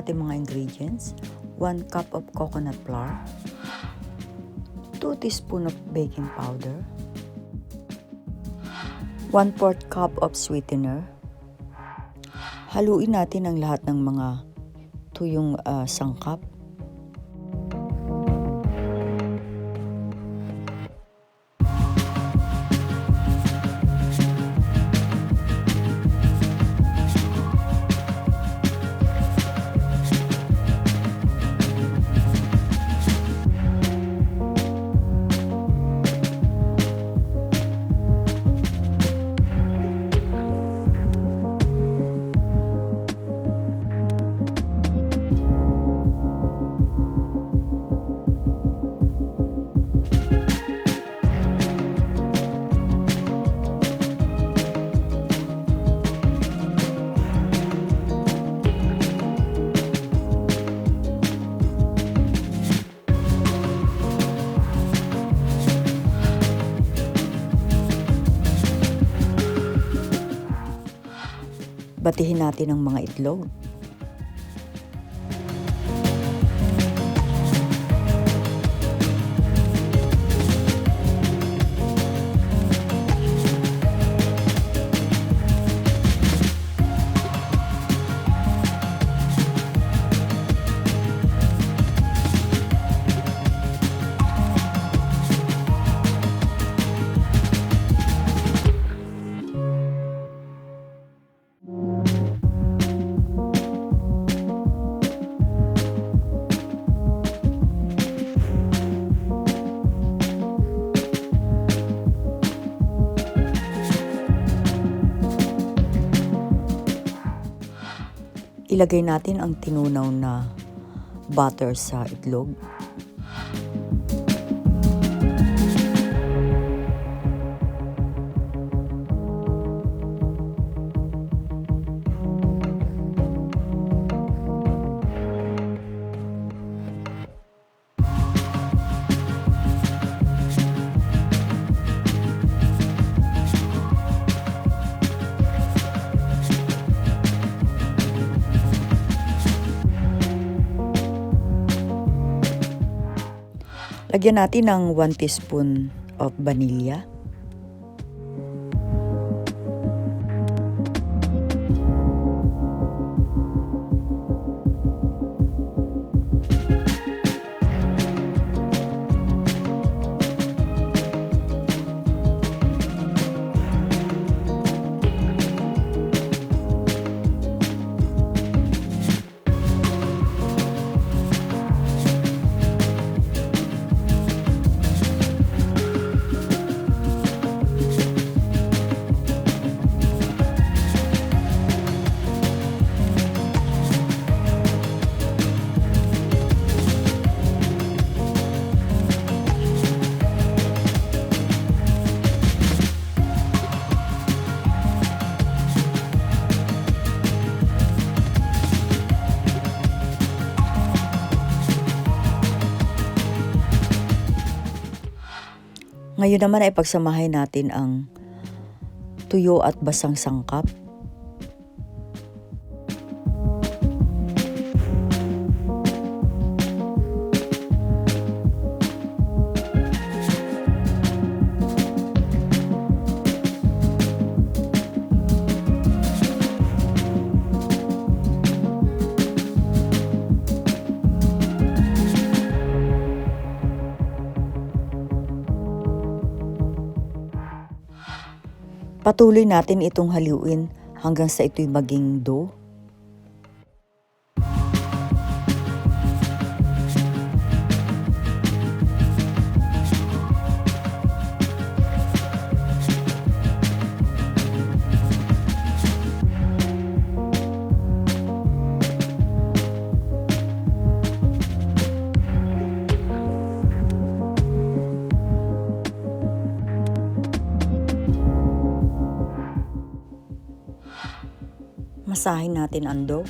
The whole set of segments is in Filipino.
ating mga ingredients. 1 cup of coconut flour, 2 teaspoon of baking powder, 1/4 cup of sweetener. Haluin natin ang lahat ng mga tuyong sangkap. Batihin natin ang mga itlog. Ilagay natin ang tinunaw na butter sa itlog. Lagyan natin ng 1 teaspoon of vanilla. Ngayon naman ay pagsamahin natin ang tuyo at basang sangkap. Patuloy natin itong haluin hanggang sa ito'y maging dough. Masahin natin ang dough.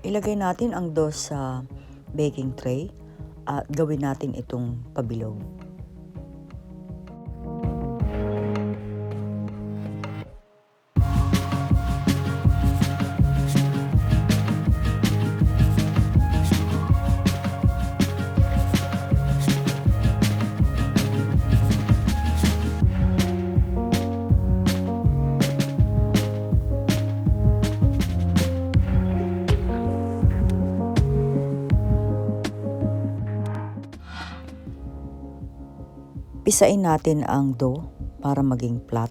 Ilagay natin ang dough sa baking tray at gawin natin itong pabilog. Pisain natin ang dough para maging flat.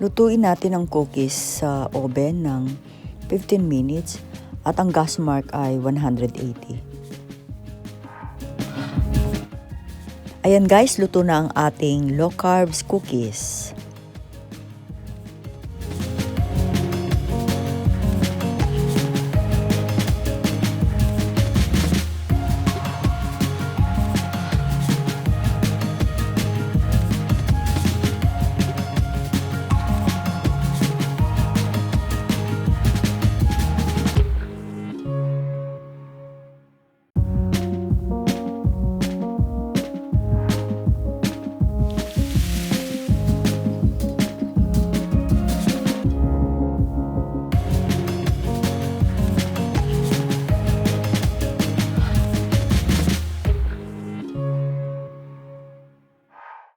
Lutuin natin ang cookies sa oven ng 15 minutes at ang gas mark ay 180. Ayan guys, luto na ang ating low carbs cookies.